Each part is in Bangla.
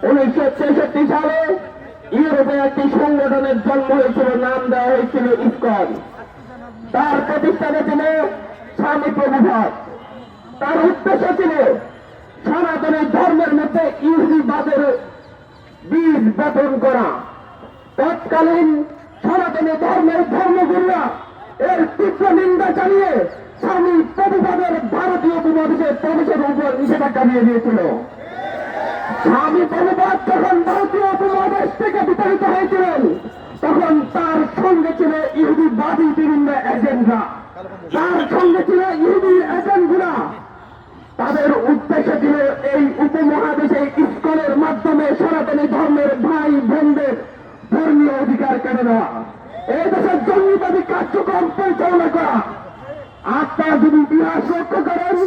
1963 সালে ইউরোপে একটি সংগঠনের জন্ম হয়েছিল, নাম দেওয়া হয়েছিল ইসকন। তার প্রতিষ্ঠাতা ছিল স্বামী প্রভুপাদ। তার উদ্দেশ্য ছিল সনাতনী ধর্মের মধ্যে ইহুদিবাদের বীজ বপন করা। তৎকালীন সনাতনী ধর্মের ধর্মগুরুরা এর তীব্র নিন্দা জানিয়ে স্বামী প্রভুপাদের ভারতীয় উপমহাদেশে প্রবেশের উপর নিষেধাজ্ঞা দিয়ে দিয়েছিল। স্বামী প্রভুপাদ যখন ভারতীয় উপমহাদেশ থেকে বিতাড়িত হয়েছিলেন, তখন তার সঙ্গে ছিল ইহুদিবাদী বিভিন্ন এজেন্টরা, তার সঙ্গে ছিল ইহুদি এজেন্টগুলা। তাদের উদ্দেশ্য ছিল এই উপমহাদেশে ইসকনের মাধ্যমে সনাতনী ধর্মের ভাই বোনদের ধর্মীয় অধিকার কেড়ে নেওয়া, এই দেশের জঙ্গিবাদী কার্যক্রম পরিচালনা করা। আপনারা যদি ইতিহাস লক্ষ্য করেন,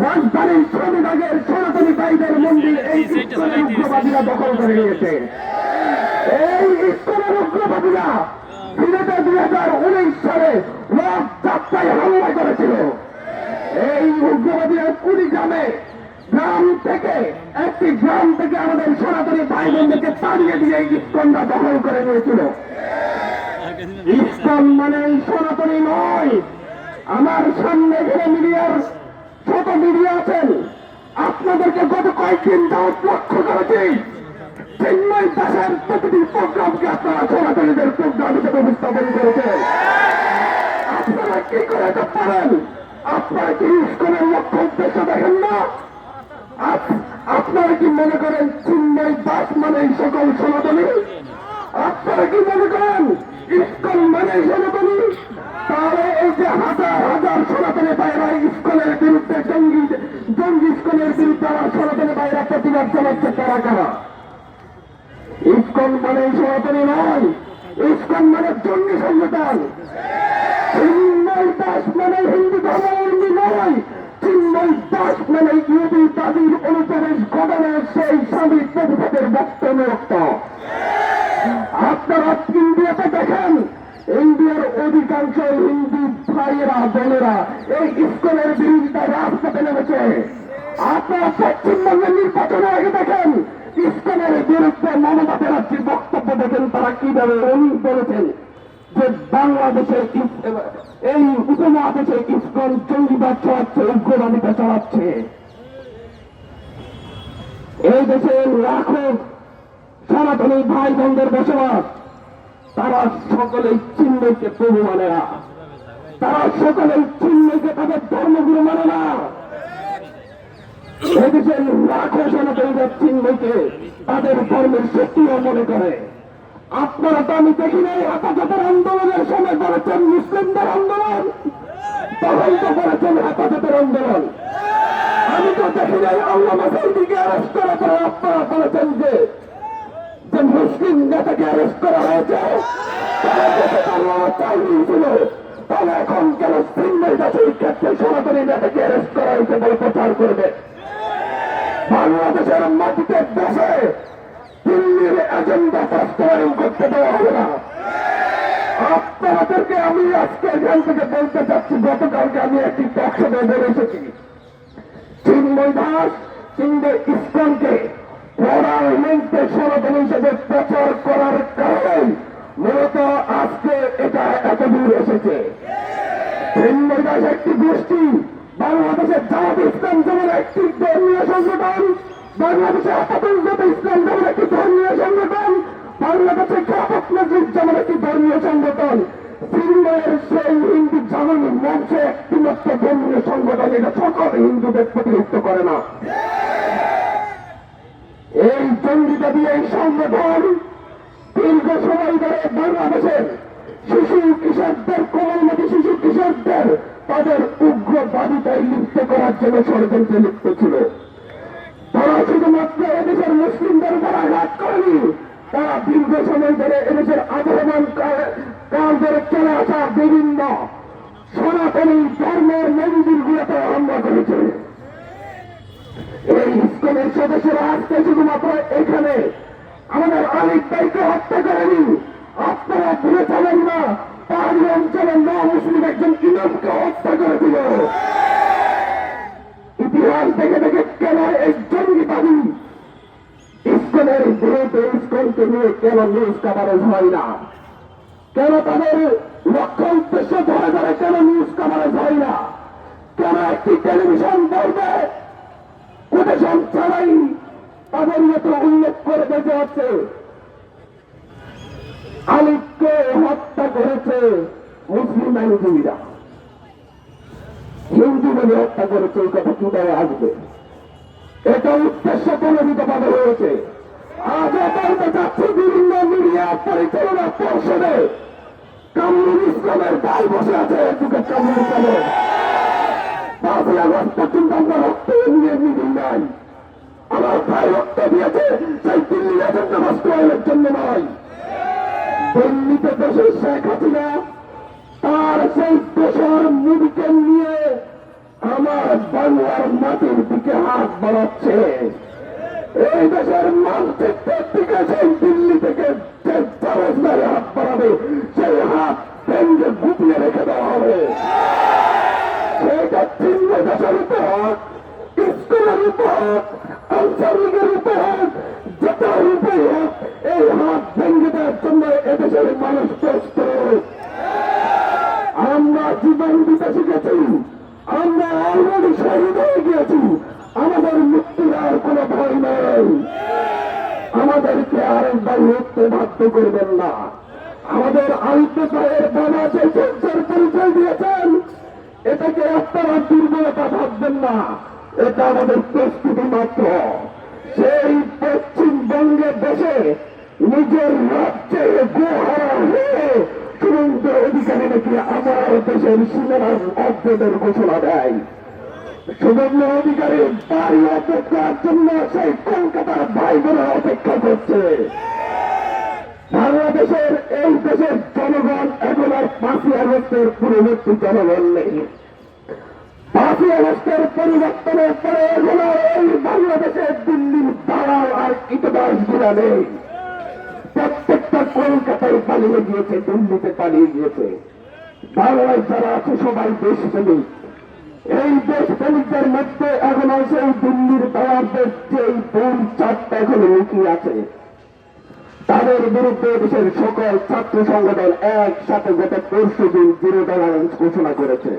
রাজধানীর শনিবাগের সনাতনী ভাইদের মন্দির এই ইসকনের উগ্রবাদীরা দখল করে নিয়েছে। এই ইসকনের উগ্রবাদীরা সিলেটে 2019 সালে রথযাত্রায় হামলা করেছিল। এই উগ্রবাদীরা কুড়িগ্রামে একটি গ্রাম থেকে আমাদের সনাতনী ভাই বোনদেরকে তাড়িয়ে দিয়ে ইসকনরা দখল করে নিয়েছিল। ইসকন মানে সনাতনী নয়। আমার সামনে এখানে মিডিয়ার ছোট মিডিয়া আছেন, আপনাদেরকে গত কয়েকদিন যাওয়ার লক্ষ্য করেছি। চিন্ময় দাসের প্রতিটি প্রোগ্রামকে আপনারা সনাতনীদের প্রোগ্রাম হিসেবে উপস্থাপন করেছেন। আপনারা কি করে এটা পারেন? আপনারা কি ইসকনের লক্ষ্য উদ্দেশ্য দেখেন না? আপনারা কি মনে করেন চিন্ময় দাস মানে সকল সনাতনী? আপনারা কি মনে করেন ইসকন মানে সনাতনী? তাহলে এই যে হাজার হাজার সনাতনী ভাইরা ইসকনের বিরুদ্ধে জঙ্গি ইসকনের বিরুদ্ধে আমার সনাতনী ভাইরা প্রতিবাদ জানাচ্ছে, তারা কারা? ইসকন মানে সনাতনী নয়, ইসকন মানে জঙ্গি সংগঠন। চিন্ময় দাস মানে হিন্দু ধর্মাবলম্বী নয়, চিন্ময় দাস মানে ইহুদিবাদীর অনুপ্রবেশ ঘটানোর সেই স্বামী প্রভুপাদের বক্তব্য। আপনারা ইন্ডিয়াতে দেখেন, ইন্ডিয়ার অধিকাংশ হিন্দু ভাইয়েরা বোনেরা এই ইসকনের বিরোধিতায় রাজপথে নেমেছে। আপনারা পশ্চিমবঙ্গের নির্বাচনের আগে দেখেন, ইসকনের বিরুদ্ধে মমতা ব্যানার্জির বক্তব্য দেখেন, তারা কিভাবে উনি বলেছেন যে বাংলাদেশে এই উপমহাদেশে ইসকন জঙ্গিবাদ চালাচ্ছে, উগ্রবাদিতা চালাচ্ছে। এই দেশে লাখো সনাতনী ভাই বোনদের বসবাস, তারা সকলেই চিন্ময়কে প্রভু মানে না, তারা সকলেই চিন্ময়কে তাদের ধর্মগুরু মানে না। এদেশের লাখো সনাতনীদের চিন্ময়কে তাদের ধর্মের শক্তিও মনে করে। আপনারা তো আমি দেখি নাই হেফাজতের আন্দোলনের সময় বলেছেন মুসলিমদের আন্দোলন, তখন তো বলেছেন হেফাজতের আন্দোলন। আমি তো দেখি নাই আল্লামা সাঈদীকে অ্যারেস্ট করার পরে আপনারা বলেছেন যে মুসলিম নেতাকে অ্যারেস্ট করা হয়েছে, ছিল। তাহলে এখন কেন চিন্ময় দাসের ক্ষেত্রে সনাতনী নেতাকে অ্যারেস্ট করা হয়েছে বলে প্রচার করবে? বাংলাদেশের মাটিতে বসে দিল্লির এজেন্ডা বাস্তবায়ন করতে দেওয়া হবে না। আপনাদেরকে আমি আজকে এখান থেকে বলতে চাচ্ছি, গতকালকে আমি একটি টকশোতে বলে এসেছি, চিন্ময় দাস কিংবা ইসকনকে প্রধানমন্ত্রী সনাতনী হিসেবে প্রচার করার কারণে মূলত আজকে এটা এত দূর এসেছে। চিন্ময় দাস একটি গোষ্ঠী, বাংলাদেশের জামাত ইসলাম যেমন একটি ধর্মীয় সংগঠন, বাংলাদেশে আপাতত ইসলাম যেমন একটি ধর্মীয় সংগঠন, বাংলাদেশে খেলাফত মসজিদ যেমন একটি ধর্মীয় সংগঠন, চিন্ময়ের সেই হিন্দু জামানি মঞ্চে একটি মাত্র ধর্মীয় সংগঠন, এটা সকল হিন্দুদের প্রতিনিধিত্ব করে না। এই জঙ্গিবাদী এই সংগঠন দীর্ঘ সময় ধরে বাংলাদেশের শিশু কিশোরদের, কোমলমতি শিশু কিশোরদের তাদের উগ্রবাদিতায় লিপ্ত করার জন্য ষড়যন্ত্রে লিপ্ত ছিল। তারা শুধুমাত্র এদেশের মুসলিমদের উপর আঘাত করেনি, তারা দীর্ঘ সময় ধরে এদেশের আবহমান কাল ধরে চলে আসা বিভিন্ন সনাতনী ধর্মের মন্দিরগুলোতে হামলা করেছে। এই ইসকনের সদস্যরা আজকে শুধুমাত্র এখানে আমাদের আলিক ভাইকে হত্যা করেনি, আপনারা ভুলে যাবেন না পাহাড়ি অঞ্চলের মুসলিম একজন ইমামকে হত্যা করেছিল। ইতিহাস দেখে দেখে কেন এই জঙ্গিবাদী ইসকনের বিরুদ্ধে ইসকনকে নিয়ে কেন নিউজ কাভারেজ হয় না? কেন তাদের লক্ষ্য উদ্দেশ্য ধরে ধরে কেন নিউজ কাভারেজ হয় না? কেন একটি টেলিভিশন বলবে কোটেশন ছাড়াই তাদের মতো উল্লেখ করে বেঁচে আছে আলিফকে হত্যা করেছে মুসলিম আইনজীবীরা, হিন্দু বলে হত্যা করেছে, এই কথা কিভাবে আসবে? এটা উদ্দেশ্য প্রণোদিত ভাবে হয়েছে। আজও বলতে চাচ্ছি বিভিন্ন মিডিয়া পরিচালনা পর্ষদে কামরুল ইসলামের ভাই বসে আছে, যুগে কামরুল ইসলামের 5ই আগস্ট পর্যন্ত আমরা রক্ত নিয়ে মিটিং নাই। আমার ভাই রক্ত দিয়েছে সেই দিল্লি এজেন্ডা বাস্তবায়নের জন্য নয়। দিল্লিতে দেশের শেখ হাসিনা তার সেই দেশের মুদিকে নিয়ে আমার বাংলার মাটির দিকে হাত বাড়াচ্ছে। এই দেশের মানচিত্রের দিকে সেই দিল্লি থেকে যে জনগণের হাত বাড়াবে সেই হাত ভেঙে গুটিয়ে রেখে দেওয়া হবে। সেইটা চিহ্ন দেশের উপর, স্কুলের উপর, আনসার লীগের উপর, যেটার উপর এই হাত ভেঙে দেওয়ার জন্য এদেশের মানুষ প্রস্তুত। আমরা জীবন দিতে শিখেছি, আমরা অলরেডি শহীদ হয়ে গিয়েছি, আমাদের মৃত্যুর আর কোনো ভয় নেই। আমাদেরকে আরেকবার মৃত্যু বাধ্য করবেন না। আমাদের আন্তর্জাতিক বাবা যে যুদ্ধের পরিচয় দিয়েছেন, এটাকে আপনারা দুর্বলতা ভাববেন না, এটা আমাদের প্রস্তুতি মাত্র। সেই পশ্চিমবঙ্গের দেশে নিজের রাজ্যে গোহারা হয়ে শুভেন্দু অধিকারী নাকি আমার দেশের সীমানার অগ্রদের ঘোষণা দেয়। শুভেন্দু অধিকারী বাড়ি অপেক্ষার জন্য সেই কলকাতার ভাই বোনেরা অপেক্ষা করছে। বাংলাদেশের এই দেশের জনগণ এখন আর 5ই আগস্টের পূর্ববর্তী জনগণ নেই। 5ই আগস্টের পরিবর্তনের পরে এখন আর এই বাংলাদেশের দিল্লির দালাল আর ইতিবাসগুলা নেই। প্রত্যেকটা কলকাতায় পালিয়ে গিয়েছে, দিল্লিতে পালিয়ে গিয়েছে। বাংলায় যারা আছে সবাই দেশপ্রেমিক। এই দেশপ্রেমিকদের মধ্যে এখন আছে এই দিল্লির দালালদের যে বোম চারটা এখন লুকিয়ে আছে। তাদের বিরুদ্ধে দেশের সকল ছাত্র সংগঠন একসাথে গত 5 দিন জিরো টলারেন্স ঘোষণা করেছে।